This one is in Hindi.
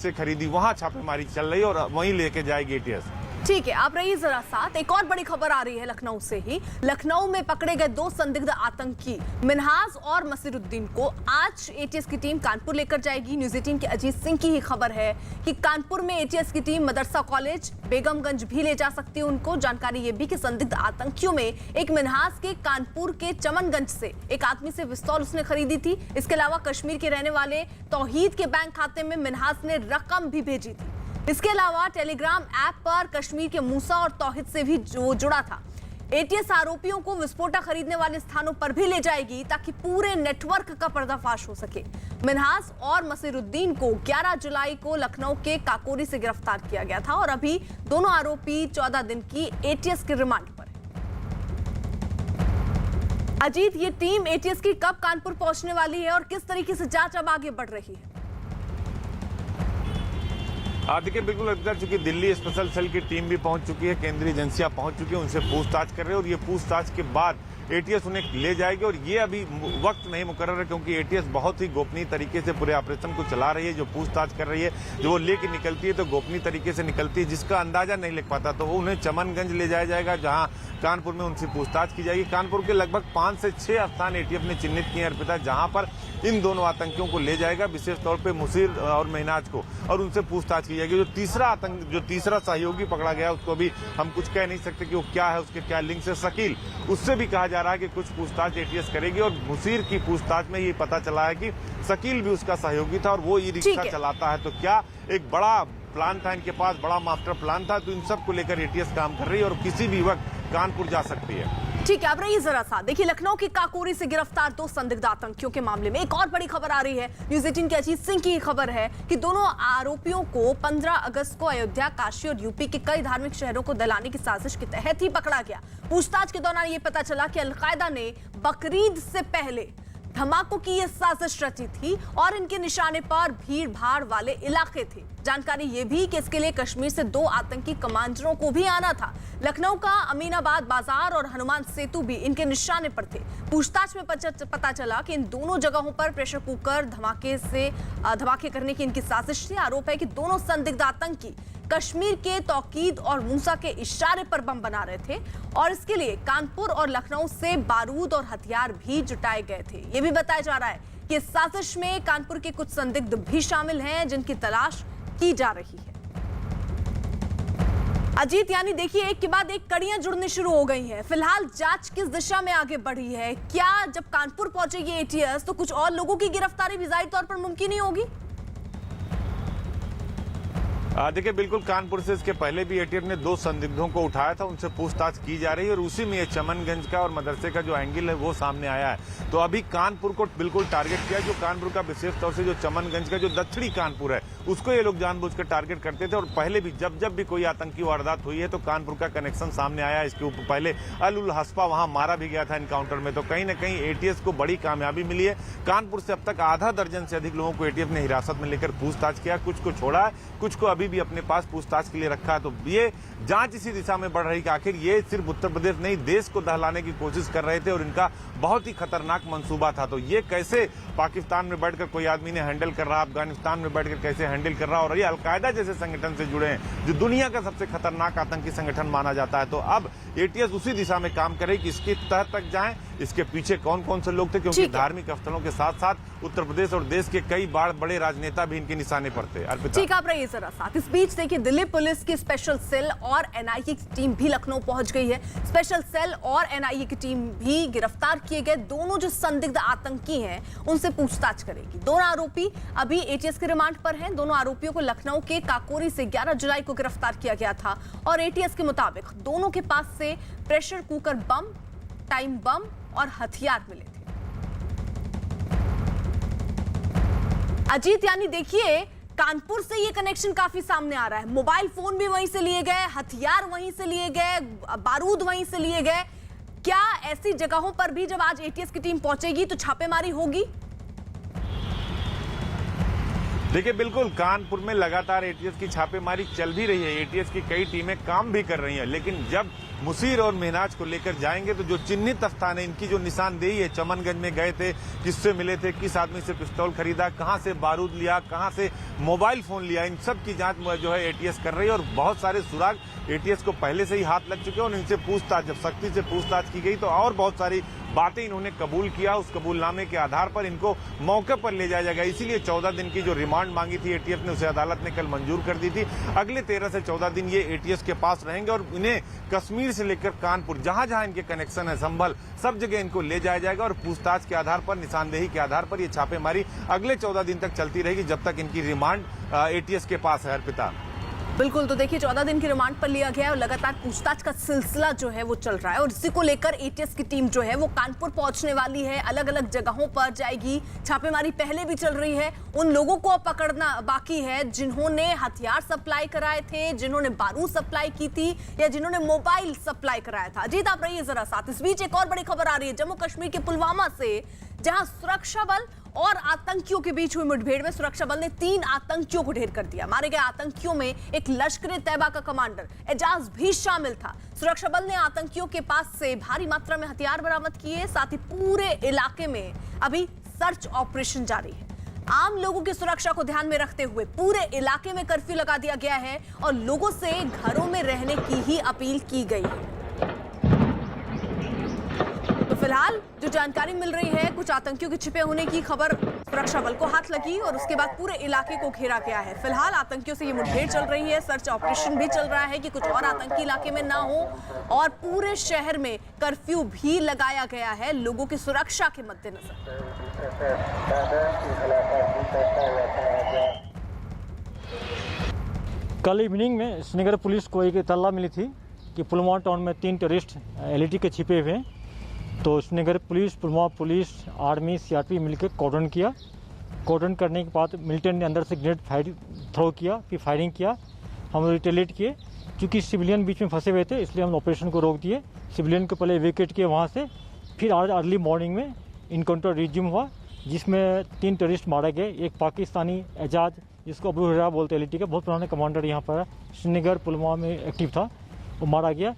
से खरीदी, वहां छापेमारी चल रही है और वहीं लेके जाएगी एटीएस। ठीक है, आप रहिए जरा साथ। एक और बड़ी खबर आ रही है लखनऊ से ही। लखनऊ में पकड़े गए दो संदिग्ध आतंकी मिन्हाज और मसीरुद्दीन को आज एटीएस की टीम कानपुर लेकर जाएगी। न्यूज 18 के अजीत सिंह की ही खबर है कि कानपुर में एटीएस की टीम मदरसा कॉलेज बेगमगंज भी ले जा सकती है उनको। जानकारी ये भी कि संदिग्ध आतंकियों में एक मिन्हाज के कानपुर के चमनगंज से एक आदमी से पिस्तौल उसने खरीदी थी। इसके अलावा कश्मीर के रहने वाले तौहीद के बैंक खाते में मिन्हाज ने रकम भी भेजी थी। इसके अलावा टेलीग्राम ऐप पर कश्मीर के मूसा और तौहीद से भी जुड़ा था। एटीएस आरोपियों को विस्फोटक खरीदने वाले स्थानों पर भी ले जाएगी ताकि पूरे नेटवर्क का पर्दाफाश हो सके। मिन्हाज और मसीरुद्दीन को 11 जुलाई को लखनऊ के काकोरी से गिरफ्तार किया गया था और अभी दोनों आरोपी 14 दिन की एटीएस के रिमांड पर है। अजीत, ये टीम एटीएस की कब कानपुर पहुंचने वाली है और किस तरीके से जांच अब आगे बढ़ रही है? देखिए, बिल्कुल अंदर चूंकि दिल्ली स्पेशल सेल की टीम भी पहुंच चुकी है, केंद्रीय एजेंसियां पहुंच चुकी है, उनसे पूछताछ कर रहे हैं और ये पूछताछ के बाद एटीएस उन्हें ले जाएगी। और ये अभी वक्त नहीं मुकर्रर है क्योंकि एटीएस बहुत ही गोपनीय तरीके से पूरे ऑपरेशन को चला रही है। जो पूछताछ कर रही है, जो वो लेके निकलती है तो गोपनीय तरीके से निकलती है, जिसका अंदाजा नहीं लग पाता। तो वो उन्हें चमनगंज ले जाया जाएगा जहां कानपुर में उनसे पूछताछ की जाएगी। कानपुर के लगभग 5 से 6 स्थान एटीएस ने चिन्हित किए हैं अर्पिता, जहां पर इन दोनों आतंकियों को ले जाएगा, विशेष तौर पे मुसीर और मिन्हाज को, और उनसे पूछताछ की जाएगी। जो तीसरा सहयोगी पकड़ा गया उसको भी हम कुछ कह नहीं सकते कि वो क्या है, उसके क्या लिंक से। शकील, उससे भी कहा जा रहा है कि कुछ पूछताछ एटीएस करेगी। और मुसीर की पूछताछ में ये पता चला है कि शकील भी उसका सहयोगी था और वो ई रिक्शा चलाता है। तो क्या एक बड़ा प्लान था इनके पास, बड़ा मास्टर प्लान था। तो इन सब को लेकर एटीएस काम कर रही है और किसी भी वक्त कानपुर जा सकती है। ठीक है, अब रहिए जरा साथ। देखिए, लखनऊ की काकोरी से गिरफ्तार दो संदिग्ध आतंकियों के मामले में एक और बड़ी खबर आ रही है। न्यूज 18 के अजीत सिंह की खबर है कि दोनों आरोपियों को 15 अगस्त को अयोध्या, काशी और यूपी के कई धार्मिक शहरों को दलाने की साजिश के तहत ही पकड़ा गया। पूछताछ के दौरान ये पता चला कि अलकायदा ने बकरीद से पहले धमाकों की ये साजिश रची थी और इनके निशाने पर भीड़ भाड़ वाले इलाके थे। जानकारी ये भी कि इसके लिए कश्मीर से 2 आतंकी कमांडरों को भी आना था। लखनऊ का अमीनाबाद बाजार और हनुमान सेतु भी इनके निशाने पर थे। पूछताछ में पता चला कि इन दोनों जगहों पर प्रेशर कुकर धमाके करने की इनकी साजिश थी। आरोप है कि दोनों संदिग्ध आतंकी कश्मीर के तौकीद और मूसा के इशारे पर बम बना रहे थे और इसके लिए कानपुर और लखनऊ से बारूद और हथियार भी जुटाए गए थे। ये भी बताया जा रहा है कि इस साजिश में कानपुर के कुछ संदिग्ध भी शामिल हैं जिनकी तलाश की जा रही है। अजीत, यानी देखिए, एक के बाद एक कड़ियां जुड़नी शुरू हो गई हैं। फिलहाल जांच किस दिशा में आगे बढ़ी है? क्या जब कानपुर पहुंचेगी एटीएस तो कुछ और लोगों की गिरफ्तारी भी जाहिर तौर पर मुमकिन ही होगी? देखिए, बिल्कुल कानपुर से इसके पहले भी एटीएस ने 2 संदिग्धों को उठाया था, उनसे पूछताछ की जा रही है और उसी में ये चमनगंज का और मदरसे का जो एंगल है वो सामने आया है। तो अभी कानपुर को बिल्कुल टारगेट किया। जो कानपुर का विशेष तौर से जो चमनगंज का जो दक्षिणी कानपुर है उसको ये लोग जानबूझकर टारगेट करते थे। और पहले भी जब भी कोई आतंकी वारदात हुई है तो कानपुर का कनेक्शन सामने आया। इसके ऊपर पहले अल हस्पा वहां मारा भी गया था एनकाउंटर में। तो कहीं ना कहीं एटीएस को बड़ी कामयाबी मिली है। कानपुर से अब तक आधा दर्जन से अधिक लोगों को एटीएस ने हिरासत में लेकर पूछताछ किया। कुछ को छोड़ा है, कुछ को अभी भी अपने पास पूछताछ के लिए रखा है। तो ये जांच इसी दिशा में बढ़ रही कि आखिर ये सिर्फ उत्तर प्रदेश नहीं, देश को दहलाने की कोशिश कर रहे थे और इनका बहुत ही खतरनाक मंसूबा था। तो ये कैसे पाकिस्तान में बैठकर कोई आदमी ने हैंडल कर रहा, अफगानिस्तान में बैठकर कैसे हैंडल कर रहा, और ये अलकायदा जैसे संगठन से जुड़े हैं जो दुनिया का सबसे खतरनाक आतंकी संगठन माना जाता है। तो अब एटीएस उसी दिशा में काम करे कि इसके तह तक जाएं, इसके पीछे कौन कौन से लोग थे, क्योंकि धार्मिक स्थलों के साथ साथ उत्तर प्रदेश और देश के कई बड़े राजनेता भी इनके निशाने पर थे। ठीक, आप रहिए जरा साथ। इस बीच देखिए, दिल्ली पुलिस की स्पेशल सेल और एनआईए की टीम भी लखनऊ पहुंच गई है। स्पेशल सेल और एनआईए की टीम भी गिरफ्तार किए गए दोनों जो संदिग्ध आतंकी हैं उनसे पूछताछ करेगी। दोनों आरोपी अभी एटीएस के रिमांड पर हैं। दोनों आरोपियों को लखनऊ के काकोरी से 11 जुलाई को गिरफ्तार किया गया था और एटीएस के मुताबिक दोनों के पास से pressure cooker bomb, time bomb और हथियार मिले थे। अजीत, यानी देखिए, कानपुर से ये कनेक्शन काफी सामने आ रहा है। मोबाइल फोन भी वहीं से लिए गए, हथियार वहीं से लिए गए, बारूद वहीं से लिए गए। क्या ऐसी जगहों पर भी जब आज एटीएस की टीम पहुंचेगी तो छापेमारी होगी? देखिए बिल्कुल कानपुर में लगातार एटीएस की छापेमारी चल भी रही है। एटीएस की कई टीमें काम भी कर रही हैं, लेकिन जब मुसीर और मेहनाज को लेकर जाएंगे तो जो चिन्हित स्थान है, इनकी जो निशानदेही है, चमनगंज में गए थे, किससे मिले थे, किस आदमी से पिस्तौल खरीदा, कहां से बारूद लिया, कहां से मोबाइल फोन लिया, इन सब की जांच जो है एटीएस कर रही है। और बहुत सारे सुराग एटीएस को पहले से ही हाथ लग चुके हैं और इनसे पूछताछ, जब सख्ती से पूछताछ की गई तो और बहुत सारी बातें इन्होंने कबूल किया। उस कबूलनामे के आधार पर इनको मौके पर ले जाया जाएगा। इसीलिए 14 दिन की जो रिमांड मांगी थी एटीएस ने, उसे अदालत ने कल मंजूर कर दी थी। अगले 13 से 14 दिन ये एटीएस के पास रहेंगे और इन्हें कश्मीर से लेकर कानपुर, जहां जहां इनके कनेक्शन है, संभल, सब जगह इनको ले जाया जाएगा और पूछताछ के आधार पर, निशानदेही के आधार पर ये छापेमारी अगले 14 दिन तक चलती रहेगी, जब तक इनकी रिमांड एटीएस के पास है। अर्पिता, बिल्कुल, तो देखिए 14 दिन की रिमांड पर लिया गया है और लगातार पूछताछ का सिलसिला जो है वो चल रहा है और इसी को लेकर एटीएस की टीम जो है वो कानपुर पहुंचने वाली है, अलग अलग जगहों पर जाएगी। छापेमारी पहले भी चल रही है, उन लोगों को अब पकड़ना बाकी है जिन्होंने हथियार सप्लाई कराए थे, जिन्होंने बारूद सप्लाई की थी या जिन्होंने मोबाइल सप्लाई कराया था। अजीत, आप रहिए जरा साथ। इस बीच एक और बड़ी खबर आ रही है जम्मू कश्मीर के पुलवामा से, जहां सुरक्षा बल और आतंकियों के बीच हुई मुठभेड़ में सुरक्षा बल ने 3 आतंकियों को ढेर कर दिया। मारे गए आतंकियों में एक लश्कर तैयबा का कमांडर एजाज भी शामिल था। सुरक्षा बल ने आतंकियों के पास से भारी मात्रा में हथियार बरामद किए, साथ ही पूरे इलाके में अभी सर्च ऑपरेशन जारी है। आम लोगों की सुरक्षा को ध्यान में रखते हुए पूरे इलाके में कर्फ्यू लगा दिया गया है और लोगों से घरों में रहने की ही अपील की गई है। तो फिलहाल जो जानकारी मिल रही है, कुछ आतंकियों के छिपे होने की खबर सुरक्षा बल को हाथ लगी और उसके बाद पूरे इलाके को घेरा गया है। फिलहाल आतंकियों से ये मुठभेड़ चल रही है, सर्च ऑपरेशन भी चल रहा है कि कुछ और आतंकी इलाके में ना हो और पूरे शहर में कर्फ्यू भी लगाया गया है लोगों की सुरक्षा के मद्देनजर। कल इवनिंग में श्रीनगर पुलिस को एक इत्तला मिली थी कि पुलवामा टाउन में 3 टेररिस्ट एलईटी के छिपे हुए हैं। तो Srinagar police, Pulwama police, army, CRP मिलकर कॉर्डन किया। कॉर्डन करने के बाद मिलिटेंट ने अंदर से ग्रेनेड थ्रो किया, फिर फायरिंग किया। हम रिटेलिएट किए, क्योंकि सिविलियन बीच में फंसे हुए थे इसलिए हम ऑपरेशन को रोक दिए। सिविलियन को पहले इवैक्यूएट किए वहाँ से। फिर आज अर्ली मॉर्निंग में इनकाउंटर रिज्यूम हुआ, जिसमें 3 टेररिस्ट मारे गए। एक पाकिस्तानी एजाज, जिसको अबू हुरैरा बोलते हैं, एलईटी का बहुत पुराना कमांडर यहाँ पर श्रीनगर पुलवामा में एक्टिव था, वो मारा गया।